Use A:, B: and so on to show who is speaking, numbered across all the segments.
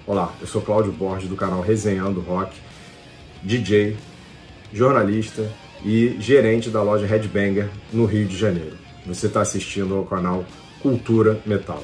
A: Olá, eu sou Cláudio Borges do canal Resenhando Rock, DJ, jornalista e gerente da loja Headbanger no Rio de Janeiro. Você está assistindo ao canal Cultura Metal.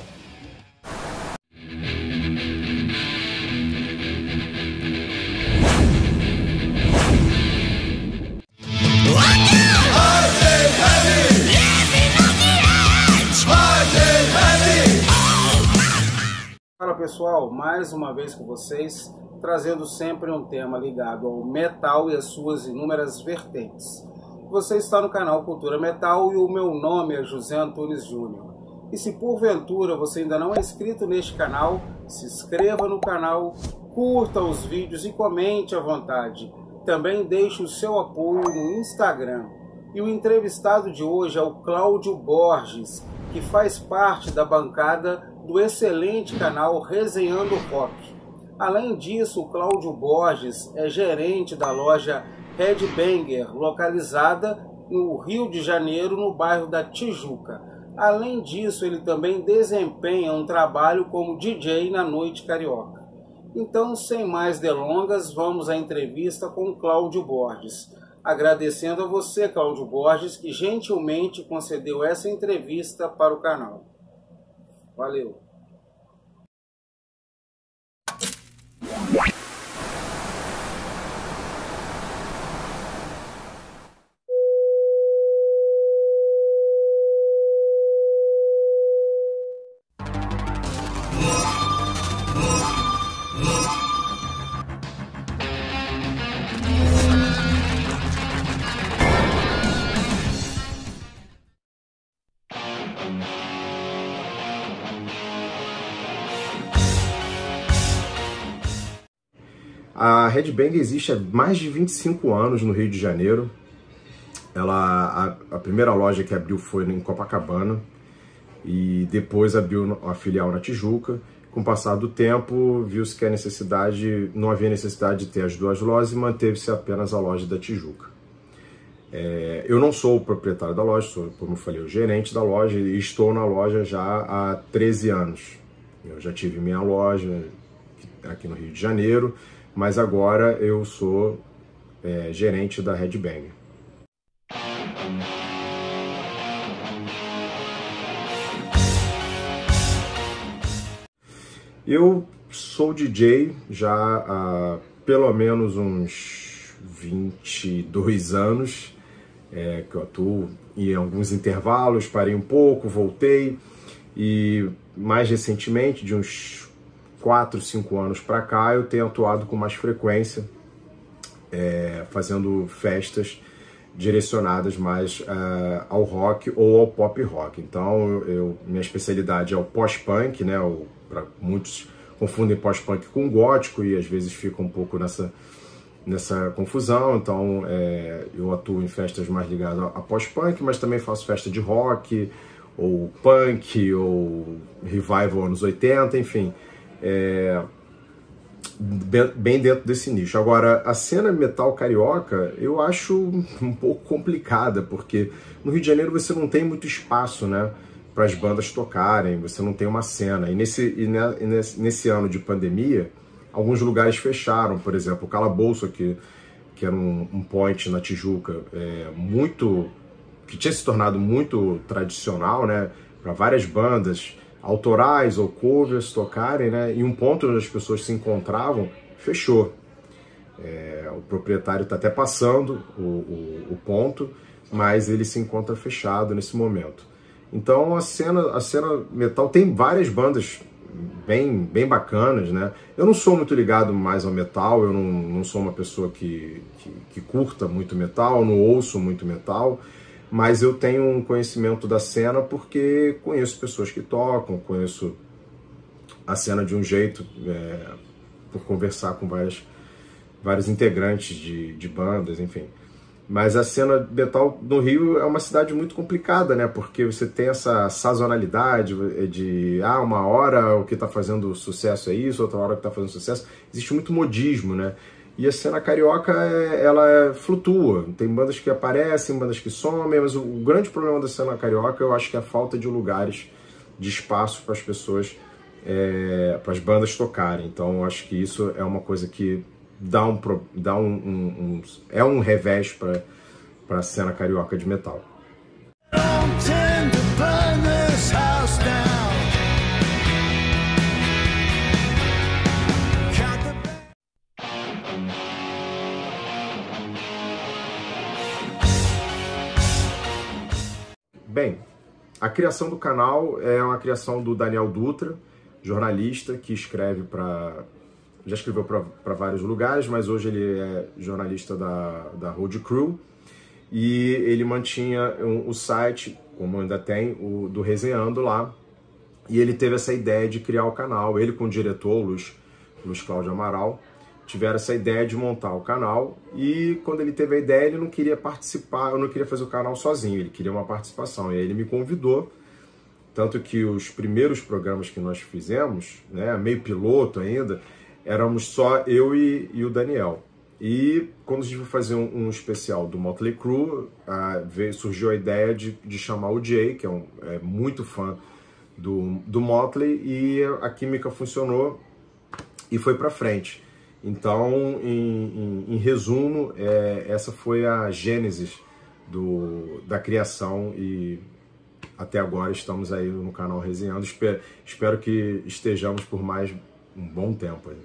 B: Fala pessoal, mais uma vez com vocês, trazendo sempre um tema ligado ao metal e as suas inúmeras vertentes. Você está no canal Cultura Metal e o meu nome é José Antunes Júnior. E se porventura você ainda não é inscrito neste canal, se inscreva no canal, curta os vídeos e comente à vontade. Também deixe o seu apoio no Instagram. E o entrevistado de hoje é o Cláudio Borges, que faz parte da bancada do excelente canal Resenhando Rock. Além disso, o Cláudio Borges é gerente da loja Headbanger, localizada no Rio de Janeiro, no bairro da Tijuca. Além disso, ele também desempenha um trabalho como DJ na Noite Carioca. Então, sem mais delongas, vamos à entrevista com o Cláudio Borges. Agradecendo a você, Cláudio Borges, que gentilmente concedeu essa entrevista para o canal. Valeu!
A: A Headbanger existe há mais de 25 anos no Rio de Janeiro. A primeira loja que abriu foi em Copacabana e depois abriu a filial na Tijuca. Com o passar do tempo, viu-se que não havia necessidade de ter as duas lojas e manteve-se apenas a loja da Tijuca. Eu não sou o proprietário da loja, sou, como eu falei, o gerente da loja e estou na loja já há 13 anos. Eu já tive minha loja aqui no Rio de Janeiro, mas agora eu sou gerente da Headbanger. Eu sou DJ já há pelo menos uns 22 anos, que eu atuo em alguns intervalos, parei um pouco, voltei, e mais recentemente, de uns 4, 5 anos para cá, eu tenho atuado com mais frequência, fazendo festas direcionadas mais ao rock ou ao pop rock. Então, minha especialidade é o pós-punk, né? Muitos confundem pós-punk com gótico e às vezes fica um pouco nessa confusão. Então, eu atuo em festas mais ligadas a pós-punk, mas também faço festa de rock, ou punk, ou revival anos 80, enfim. Bem dentro desse nicho. Agora, a cena metal carioca eu acho um pouco complicada, porque no Rio de Janeiro você não tem muito espaço, né, para as bandas tocarem, você não tem uma cena. E nesse ano de pandemia, alguns lugares fecharam, por exemplo, o Calabouço, que era um point na Tijuca, que tinha se tornado muito tradicional, né, para várias bandas autorais ou covers tocarem, né? E um ponto onde as pessoas se encontravam fechou. O proprietário está até passando o ponto, mas ele se encontra fechado nesse momento. Então a cena metal tem várias bandas bem bacanas, né? Eu não sou muito ligado mais ao metal, eu não sou uma pessoa que curta muito metal, não ouço muito metal, mas eu tenho um conhecimento da cena porque conheço pessoas que tocam, conheço a cena de um jeito, por conversar com vários integrantes de bandas, enfim. Mas a cena metal no Rio é uma cidade muito complicada, né? Porque você tem essa sazonalidade de uma hora o que está fazendo sucesso é isso, outra hora o que está fazendo sucesso. Existe muito modismo, né? E a cena carioca, ela flutua. Tem bandas que aparecem, bandas que somem, mas o grande problema da cena carioca, eu acho que é a falta de lugares, de espaço para as pessoas para as bandas tocarem. Então eu acho que isso é uma coisa que é um revés para a cena carioca de metal. Bem, a criação do canal é uma criação do Daniel Dutra, jornalista que escreve já escreveu para vários lugares, mas hoje ele é jornalista da Road Crew, e ele mantinha o site, como ainda tem, do Resenhando lá, e ele teve essa ideia de criar o canal. Ele com o diretor, Luiz Cláudio Amaral, tiveram essa ideia de montar o canal, e quando ele teve a ideia, ele não queria participar, eu não queria fazer o canal sozinho, ele queria uma participação, e aí ele me convidou, tanto que os primeiros programas que nós fizemos, né, meio piloto ainda, éramos só eu e o Daniel. E quando a gente foi fazer um especial do Motley Crue, surgiu a ideia de chamar o Jay, que é muito fã do Motley, e a química funcionou e foi para frente. Então, em resumo, essa foi a gênese da criação, e até agora estamos aí no canal Resenhando. Espero que estejamos por mais um bom tempo aí.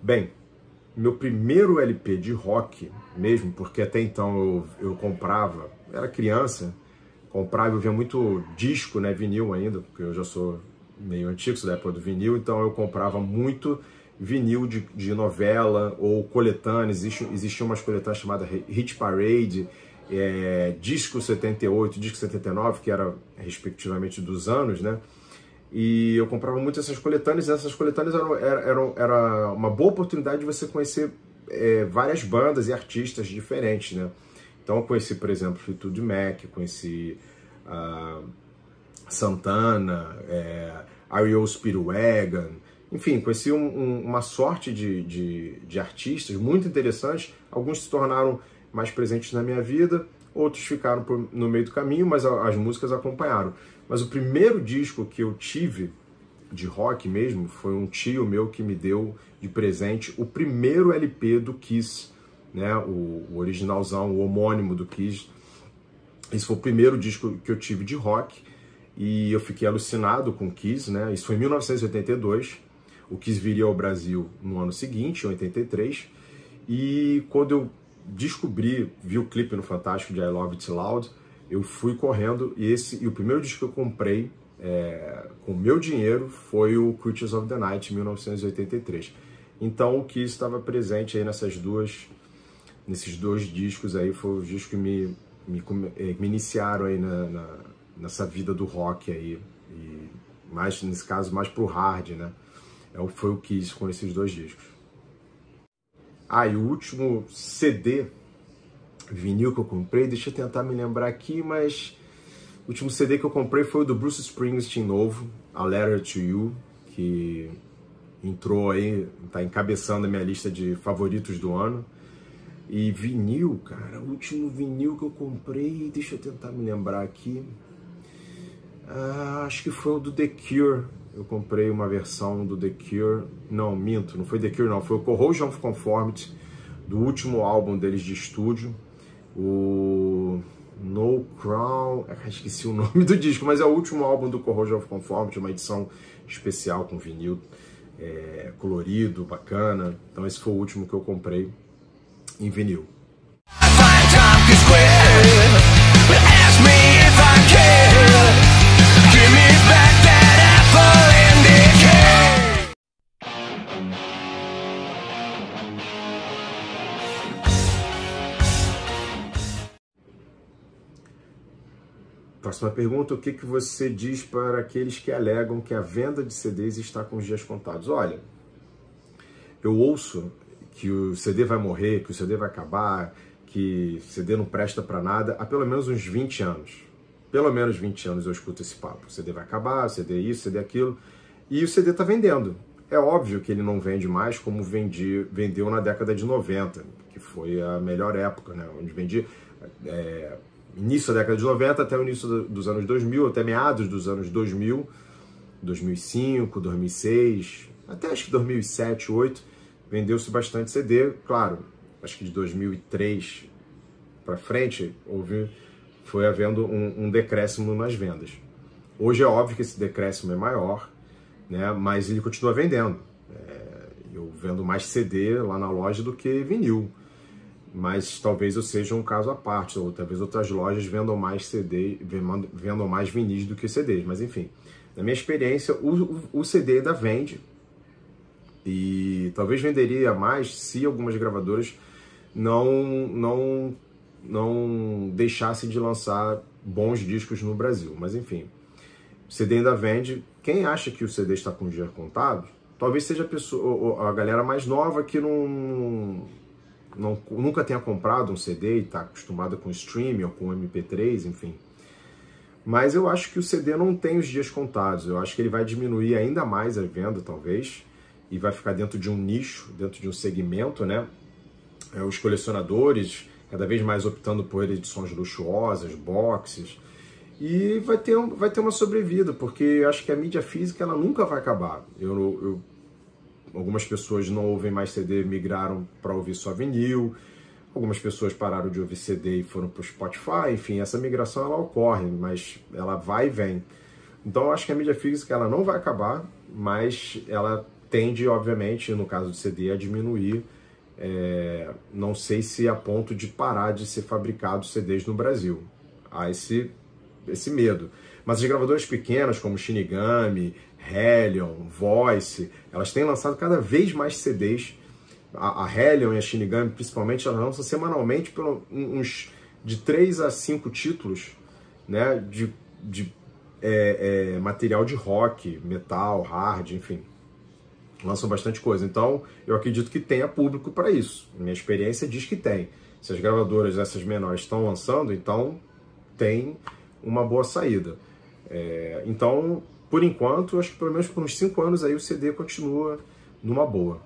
A: Bem, meu primeiro LP de rock mesmo, porque até então eu comprava, era criança, comprava, eu via muito disco, né, vinil ainda, porque eu já sou meio antigo, sou da época do vinil, então eu comprava muito vinil de novela ou coletâneas. Existiam umas coletâneas chamadas Hit Parade, Disco 78, Disco 79, que era respectivamente dos anos, né? E eu comprava muito essas coletâneas, e essas coletâneas era uma boa oportunidade de você conhecer várias bandas e artistas diferentes, né? Então eu conheci, por exemplo, Fleetwood Mac, conheci Santana, R.E.O. Speedwagon, enfim, conheci uma sorte de artistas muito interessantes. Alguns se tornaram mais presentes na minha vida, outros ficaram no meio do caminho, mas as músicas acompanharam. Mas o primeiro disco que eu tive de rock mesmo foi um tio meu que me deu de presente o primeiro LP do Kiss, né? O originalzão, o homônimo do Kiss. Esse foi o primeiro disco que eu tive de rock, e eu fiquei alucinado com o Kiss, né? Isso foi em 1982. O Kiss viria ao Brasil no ano seguinte, em 83. E quando eu vi o clipe no Fantástico de I Love It Loud, eu fui correndo, e o primeiro disco que eu comprei com meu dinheiro foi o Creatures of the Night, 1983. Então o Kiss estava presente aí nesses dois discos aí, foi os discos que me iniciaram aí nessa vida do rock aí, e mais, nesse caso, mais pro hard, né? Foi o Kiss com esses dois discos. E o último CD vinil que eu comprei, deixa eu tentar me lembrar aqui, mas o último CD que eu comprei foi o do Bruce Springsteen novo, A Letter to You, que entrou aí, tá encabeçando a minha lista de favoritos do ano. E vinil, cara, o último vinil que eu comprei, deixa eu tentar me lembrar aqui, acho que foi o do The Cure. Eu comprei uma versão do The Cure, não foi The Cure não, foi o Corrosion of Conformity, do último álbum deles de estúdio, o No Crown, esqueci o nome do disco, mas é o último álbum do Corrosion of Conformity, uma edição especial com vinil colorido, bacana. Então esse foi o último que eu comprei em vinil. Próxima pergunta: o que você diz para aqueles que alegam que a venda de CDs está com os dias contados? Olha, eu ouço que o CD vai morrer, que o CD vai acabar, que o CD não presta para nada há pelo menos uns 20 anos. pelo menos 20 anos eu escuto esse papo. O CD vai acabar, o CD isso, o CD aquilo. E o CD está vendendo. É óbvio que ele não vende mais como vendeu na década de 90, que foi a melhor época, né? Onde vendia início da década de 90 até o início dos anos 2000, até meados dos anos 2000, 2005, 2006, até acho que 2007, 2008, vendeu-se bastante CD. Claro, acho que de 2003 para frente foi havendo um decréscimo nas vendas. Hoje é óbvio que esse decréscimo é maior, né? Mas ele continua vendendo. Eu vendo mais CD lá na loja do que vinil, mas talvez eu seja um caso à parte, ou talvez outras lojas vendam mais CD, vendam mais vinis do que CDs, mas enfim, na minha experiência, o CD ainda vende, e talvez venderia mais se algumas gravadoras não deixassem de lançar bons discos no Brasil, mas enfim, o CD ainda vende. Quem acha que o CD está com dinheiro contado, talvez seja a galera mais nova que nunca tenha comprado um CD e está acostumada com streaming ou com MP3, enfim. Mas eu acho que o CD não tem os dias contados. Eu acho que ele vai diminuir ainda mais a venda, talvez, e vai ficar dentro de um nicho, dentro de um segmento, né? Os colecionadores cada vez mais optando por edições luxuosas, boxes, e vai ter uma sobrevida, porque eu acho que a mídia física ela nunca vai acabar. Algumas pessoas não ouvem mais CD, migraram para ouvir só vinil. Algumas pessoas pararam de ouvir CD e foram para o Spotify. Enfim, essa migração ela ocorre, mas ela vai e vem. Então eu acho que a mídia física ela não vai acabar, mas ela tende, obviamente, no caso do CD, a diminuir. Não sei se a ponto de parar de ser fabricados CDs no Brasil. Há esse medo. Mas as gravadoras pequenas, como Shinigami, Hellion, Voice, elas têm lançado cada vez mais CDs. A Hellion e a Shinigami, principalmente, elas lançam semanalmente uns de 3 a 5 títulos, né, de material de rock, metal, hard, enfim. Lançam bastante coisa. Então, eu acredito que tenha público para isso. Minha experiência diz que tem. Se as gravadoras, essas menores, estão lançando, então tem uma boa saída. Então, por enquanto, acho que pelo menos por uns 5 anos aí o CD continua numa boa.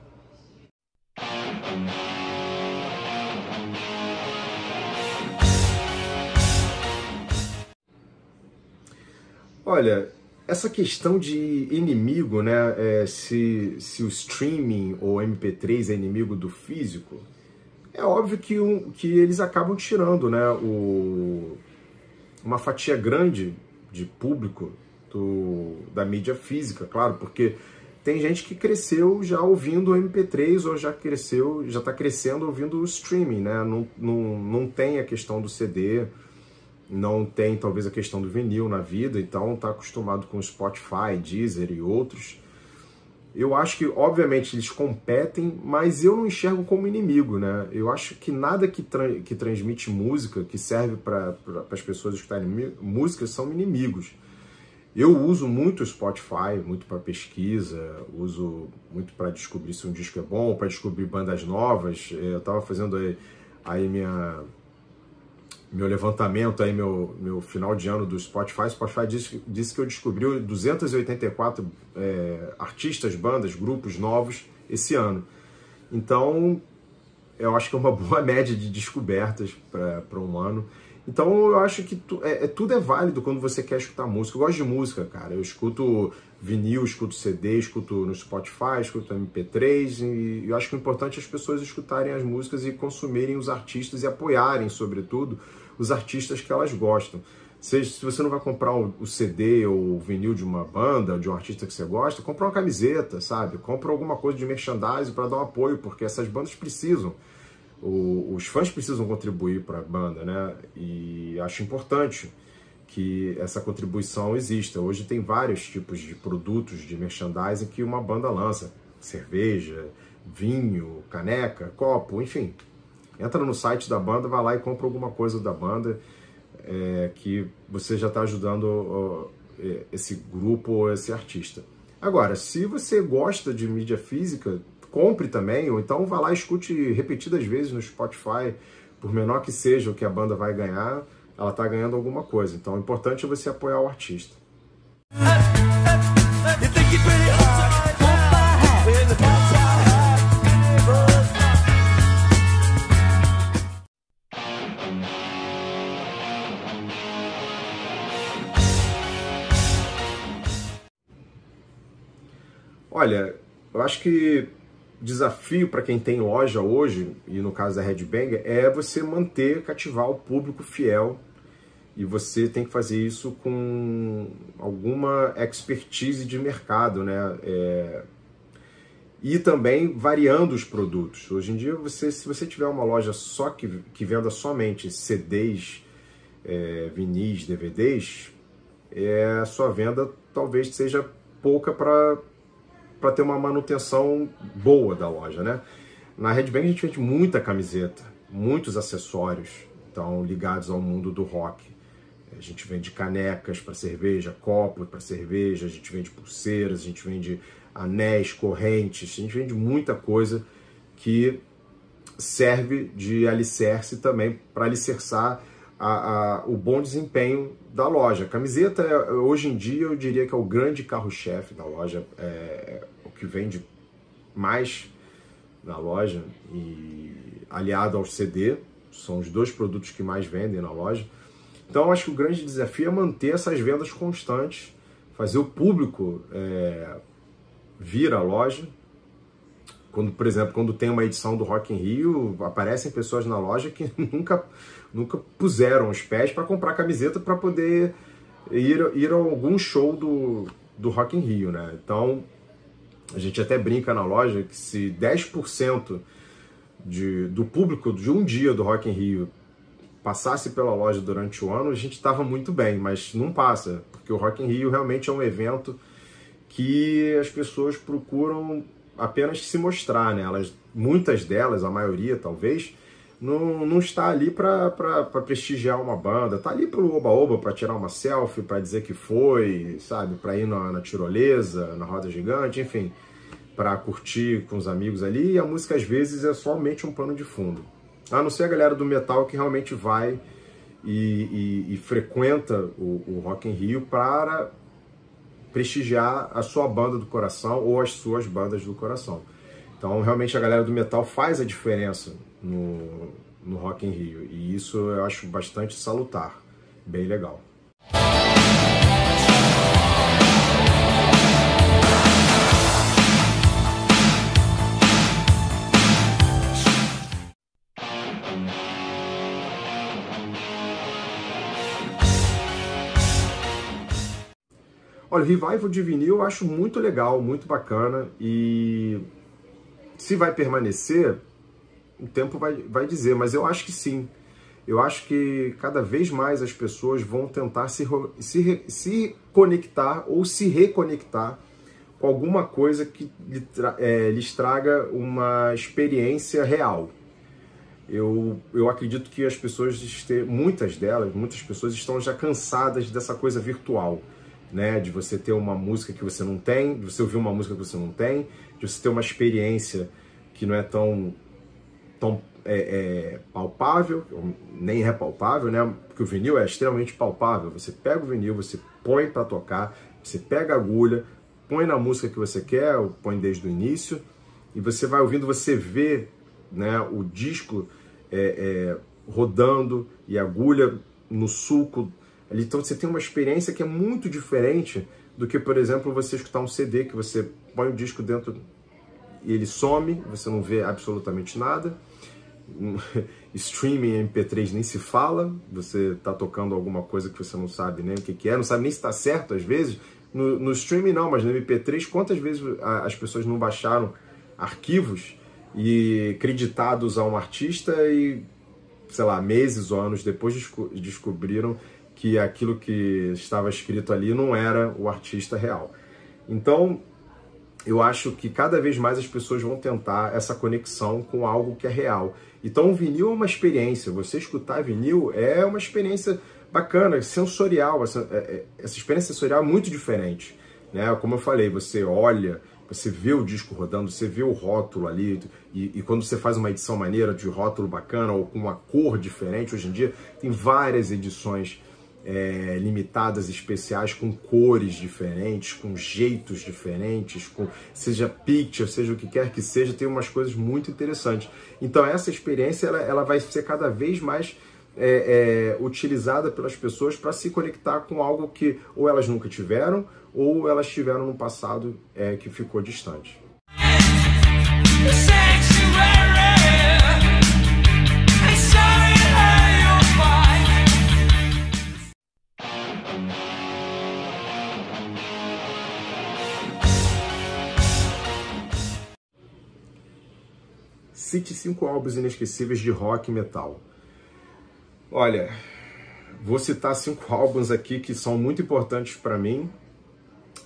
A: Olha, essa questão de inimigo, né? Se o streaming ou MP3 é inimigo do físico, é óbvio que eles acabam tirando, né, uma fatia grande de público da mídia física, claro, porque tem gente que cresceu já ouvindo MP3 ou já está crescendo ouvindo o streaming, né? Não tem a questão do CD, não tem talvez a questão do vinil na vida, então está acostumado com Spotify, Deezer e outros. Eu acho que, obviamente, eles competem, mas eu não enxergo como inimigo, né? Eu acho que nada que transmite música, que serve para as pessoas escutarem música, são inimigos. Eu uso muito o Spotify, muito para pesquisa, uso muito para descobrir se um disco é bom, para descobrir bandas novas. Eu estava fazendo aí meu levantamento, aí meu final de ano do Spotify. O Spotify disse que eu descobri 284 artistas, bandas, grupos novos esse ano. Então, eu acho que é uma boa média de descobertas para um ano. Então, eu acho que tudo é válido quando você quer escutar música. Eu gosto de música, cara. Eu escuto vinil, escuto CD, escuto no Spotify, escuto MP3. E eu acho que o importante é as pessoas escutarem as músicas e consumirem os artistas e apoiarem, sobretudo, os artistas que elas gostam. Se você não vai comprar o CD ou o vinil de uma banda, de um artista que você gosta, compra uma camiseta, sabe? Compra alguma coisa de merchandising para dar um apoio, porque essas bandas precisam. Os fãs precisam contribuir para a banda, né? E acho importante que essa contribuição exista. Hoje tem vários tipos de produtos de merchandising que uma banda lança. Cerveja, vinho, caneca, copo, enfim. Entra no site da banda, vai lá e compra alguma coisa da banda, que você já está ajudando esse grupo ou esse artista. Agora, se você gosta de mídia física, compre também, ou então vá lá e escute repetidas vezes no Spotify, por menor que seja o que a banda vai ganhar, ela está ganhando alguma coisa. Então, o importante é você apoiar o artista. Olha, eu acho que o desafio para quem tem loja hoje, e no caso da Headbanger, é você manter, cativar o público fiel. E você tem que fazer isso com alguma expertise de mercado, né? E também variando os produtos. Hoje em dia, se você tiver uma loja só que venda somente CDs, vinis, DVDs, a sua venda talvez seja pouca para ter uma manutenção boa da loja, né? Na Headbanger a gente vende muita camiseta, muitos acessórios, então ligados ao mundo do rock. A gente vende canecas para cerveja, copos para cerveja, a gente vende pulseiras, a gente vende anéis, correntes, a gente vende muita coisa que serve de alicerce também para alicerçar o bom desempenho da loja. A camiseta, hoje em dia, eu diria que é o grande carro-chefe da loja, o que vende mais na loja, e aliado ao CD, são os dois produtos que mais vendem na loja. Então, eu acho que o grande desafio é manter essas vendas constantes, fazer o público vir à loja. Quando, por exemplo, quando tem uma edição do Rock in Rio, aparecem pessoas na loja que nunca puseram os pés para comprar camiseta para poder ir a algum show do Rock in Rio, né? Então, a gente até brinca na loja que se 10% do público de um dia do Rock in Rio passasse pela loja durante o ano, a gente estava muito bem, mas não passa, porque o Rock in Rio realmente é um evento que as pessoas procuram apenas se mostrar, né? Muitas delas, a maioria talvez, não está ali para prestigiar uma banda, está ali pelo oba-oba, para tirar uma selfie, para dizer que foi, sabe, para ir na tirolesa, na roda gigante, enfim, para curtir com os amigos ali, e a música às vezes é somente um pano de fundo. A não ser a galera do metal que realmente vai e frequenta o Rock in Rio para prestigiar a sua banda do coração ou as suas bandas do coração. Então, realmente, a galera do metal faz a diferença no Rock in Rio. E isso eu acho bastante salutar. Bem legal. Olha, o revival de vinil eu acho muito legal, muito bacana, e se vai permanecer, o tempo vai dizer, mas eu acho que sim. Eu acho que cada vez mais as pessoas vão tentar se conectar ou se reconectar com alguma coisa que lhes traga uma experiência real. Eu acredito que as pessoas, muitas pessoas estão já cansadas dessa coisa virtual, né? De você ter uma música que você não tem, de você ouvir uma música que você não tem, de você ter uma experiência que não é tão palpável, nem é palpável, né? Porque o vinil é extremamente palpável. Você pega o vinil, você põe para tocar, você pega a agulha, põe na música que você quer, ou põe desde o início, e você vai ouvindo, você vê, né, o disco rodando e a agulha no sulco. Então você tem uma experiência que é muito diferente do que, por exemplo, você escutar um CD que você põe o disco dentro e ele some, você não vê absolutamente nada. Streaming MP3 nem se fala, você está tocando alguma coisa que você não sabe nem o que é, não sabe nem se está certo às vezes. No streaming não, mas no MP3, quantas vezes as pessoas não baixaram arquivos e creditados a um artista e, sei lá, meses ou anos depois descobriram que aquilo que estava escrito ali não era o artista real. Então, eu acho que cada vez mais as pessoas vão tentar essa conexão com algo que é real. Então, o vinil é uma experiência. Você escutar vinil é uma experiência bacana, sensorial. Essa experiência sensorial é muito diferente, né? Como eu falei, você olha, você vê o disco rodando, você vê o rótulo ali, e quando você faz uma edição maneira, de rótulo bacana, ou com uma cor diferente, hoje em dia tem várias edições limitadas, especiais, com cores diferentes, com jeitos diferentes, seja picture, seja o que quer que seja, tem umas coisas muito interessantes. Então essa experiência ela vai ser cada vez mais utilizada pelas pessoas para se conectar com algo que ou elas nunca tiveram, ou elas tiveram no passado que ficou distante. Cite 5 álbuns inesquecíveis de rock e metal. Olha, vou citar 5 álbuns aqui que são muito importantes para mim,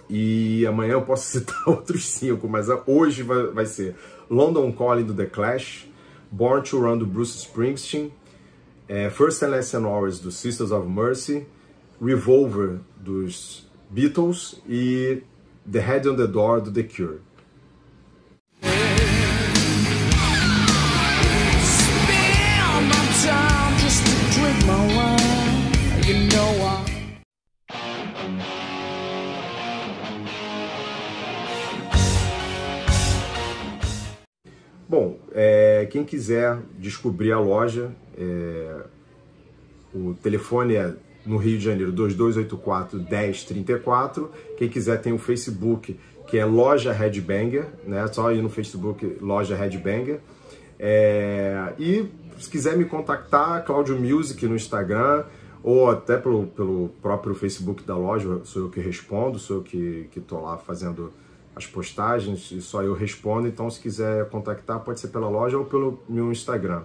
A: e amanhã eu posso citar outros 5, mas hoje vai ser London Calling do The Clash, Born to Run do Bruce Springsteen, First and Last Hours do Sisters of Mercy, Revolver dos Beatles e The Head on the Door do The Cure. Bom, quem quiser descobrir a loja, o telefone é no Rio de Janeiro 2284-1034. Quem quiser tem o Facebook, que é Loja Headbanger, né? Só ir no Facebook, Loja Headbanger. E se quiser me contactar, Claudio Music no Instagram, ou até pelo próprio Facebook da loja, sou eu que respondo, sou eu que estou lá fazendo as postagens, e só eu respondo. Então, se quiser contactar, pode ser pela loja ou pelo meu Instagram.